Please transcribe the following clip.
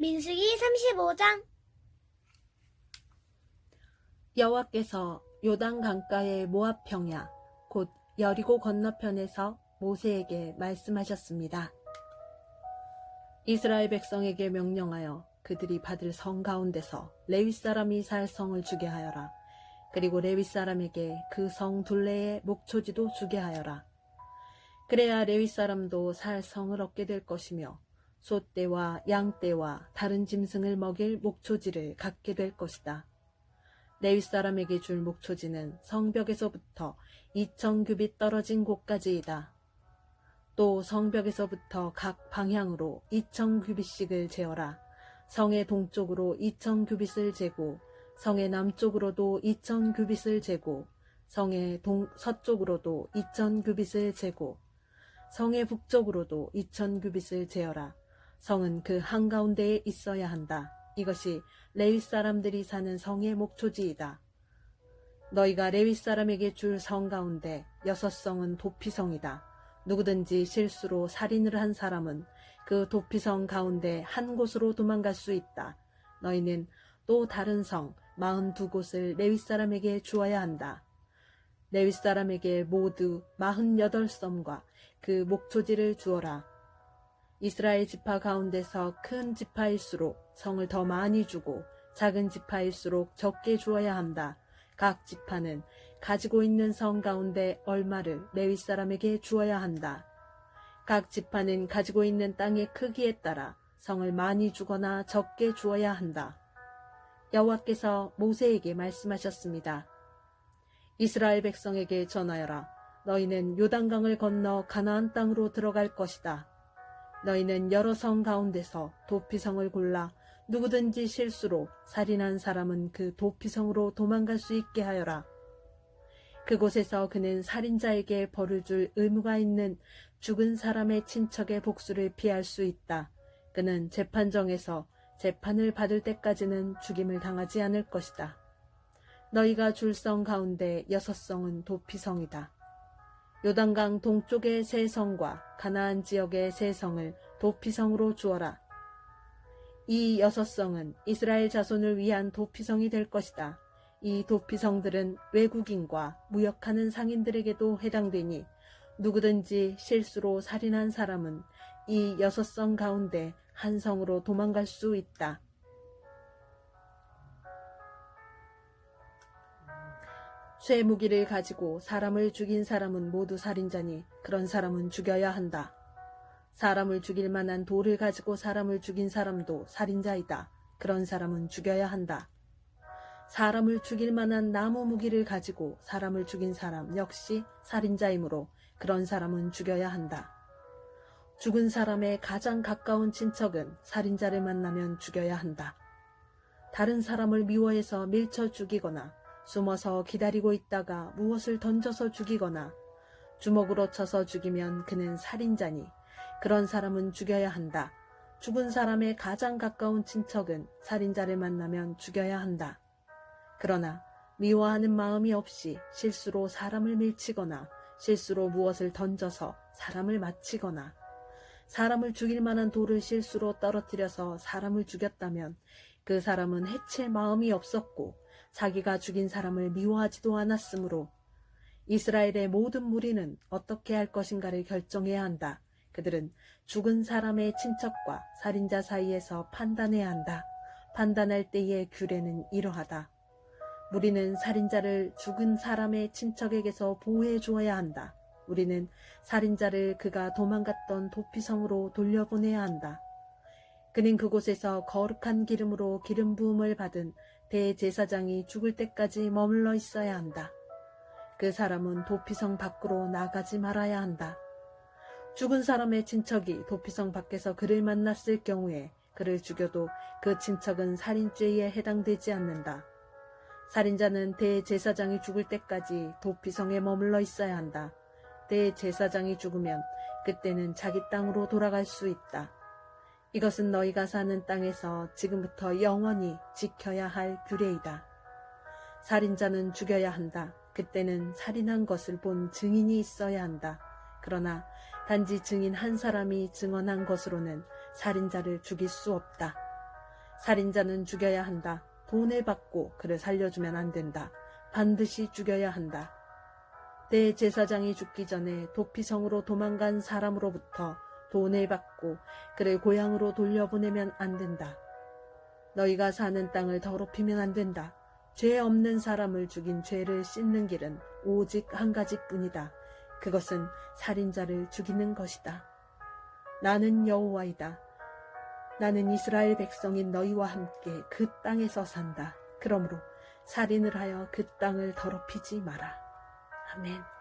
민수기 35장. 여호와께서 요단 강가의 모압 평야 곧 여리고 건너편에서 모세에게 말씀하셨습니다. 이스라엘 백성에게 명령하여 그들이 받을 성 가운데서 레위 사람이 살 성을 주게 하여라. 그리고 레위 사람에게 그 성 둘레에 목초지도 주게 하여라. 그래야 레위 사람도 살 성을 얻게 될 것이며 소떼와 양떼와 다른 짐승을 먹일 목초지를 갖게 될 것이다. 레위 사람에게 줄 목초지는 성벽에서부터 2000규빗 떨어진 곳까지이다. 또 성벽에서부터 각 방향으로 2000규빗씩을 재어라. 성의 동쪽으로 2000규빗을 재고 성의 남쪽으로도 2000규빗을 재고 성의 서쪽으로도 2000규빗을 재고 성의 북쪽으로도 2000규빗을 재어라. 성은 그 한가운데에 있어야 한다. 이것이 레위 사람들이 사는 성의 목초지이다. 너희가 레위 사람에게 줄 성 가운데 6성은 도피성이다. 누구든지 실수로 살인을 한 사람은 그 도피성 가운데 한 곳으로 도망갈 수 있다. 너희는 또 다른 성 42곳을 레위 사람에게 주어야 한다. 레위 사람에게 모두 48섬과 그 목초지를 주어라. 이스라엘 지파 가운데서 큰 지파일수록 성을 더 많이 주고 작은 지파일수록 적게 주어야 한다. 각 지파는 가지고 있는 성 가운데 얼마를 레위 사람에게 주어야 한다. 각 지파는 가지고 있는 땅의 크기에 따라 성을 많이 주거나 적게 주어야 한다. 여호와께서 모세에게 말씀하셨습니다. 이스라엘 백성에게 전하여라. 너희는 요단강을 건너 가나안 땅으로 들어갈 것이다. 너희는 여러 성 가운데서 도피성을 골라 누구든지 실수로 살인한 사람은 그 도피성으로 도망갈 수 있게 하여라. 그곳에서 그는 살인자에게 벌을 줄 의무가 있는 죽은 사람의 친척의 복수를 피할 수 있다. 그는 재판정에서 재판을 받을 때까지는 죽임을 당하지 않을 것이다. 너희가 줄 성 가운데 6성은 도피성이다. 요단강 동쪽의 3성과 가나안 지역의 3성을 도피성으로 주어라. 이 6성은 이스라엘 자손을 위한 도피성이 될 것이다. 이 도피성들은 외국인과 무역하는 상인들에게도 해당되니 누구든지 실수로 살인한 사람은 이 6성 가운데 한 성으로 도망갈 수 있다. 쇠무기를 가지고 사람을 죽인 사람은 모두 살인자니 그런 사람은 죽여야 한다. 사람을 죽일 만한 돌을 가지고 사람을 죽인 사람도 살인자이다. 그런 사람은 죽여야 한다. 사람을 죽일 만한 나무 무기를 가지고 사람을 죽인 사람 역시 살인자이므로 그런 사람은 죽여야 한다. 죽은 사람의 가장 가까운 친척은 살인자를 만나면 죽여야 한다. 다른 사람을 미워해서 밀쳐 죽이거나 숨어서 기다리고 있다가 무엇을 던져서 죽이거나 주먹으로 쳐서 죽이면 그는 살인자니 그런 사람은 죽여야 한다. 죽은 사람의 가장 가까운 친척은 살인자를 만나면 죽여야 한다. 그러나 미워하는 마음이 없이 실수로 사람을 밀치거나 실수로 무엇을 던져서 사람을 맞히거나 사람을 죽일 만한 돌을 실수로 떨어뜨려서 사람을 죽였다면 그 사람은 해칠 마음이 없었고 자기가 죽인 사람을 미워하지도 않았으므로 이스라엘의 모든 무리는 어떻게 할 것인가를 결정해야 한다. 그들은 죽은 사람의 친척과 살인자 사이에서 판단해야 한다. 판단할 때의 규례는 이러하다. 무리는 살인자를 죽은 사람의 친척에게서 보호해 주어야 한다. 우리는 살인자를 그가 도망갔던 도피성으로 돌려보내야 한다. 그는 그곳에서 거룩한 기름으로 기름 부음을 받은 대제사장이 죽을 때까지 머물러 있어야 한다. 그 사람은 도피성 밖으로 나가지 말아야 한다. 죽은 사람의 친척이 도피성 밖에서 그를 만났을 경우에 그를 죽여도 그 친척은 살인죄에 해당되지 않는다. 살인자는 대제사장이 죽을 때까지 도피성에 머물러 있어야 한다. 대제사장이 죽으면 그때는 자기 땅으로 돌아갈 수 있다. 이것은 너희가 사는 땅에서 지금부터 영원히 지켜야 할 규례이다. 살인자는 죽여야 한다. 그때는 살인한 것을 본 증인이 있어야 한다. 그러나 단지 증인 한 사람이 증언한 것으로는 살인자를 죽일 수 없다. 살인자는 죽여야 한다. 돈을 받고 그를 살려주면 안 된다. 반드시 죽여야 한다. 대제사장이 죽기 전에 도피성으로 도망간 사람으로부터 돈을 받고 그를 고향으로 돌려보내면 안 된다. 너희가 사는 땅을 더럽히면 안 된다. 죄 없는 사람을 죽인 죄를 씻는 길은 오직 한 가지뿐이다. 그것은 살인자를 죽이는 것이다. 나는 여호와이다. 나는 이스라엘 백성인 너희와 함께 그 땅에서 산다. 그러므로 살인을 하여 그 땅을 더럽히지 마라. 아멘.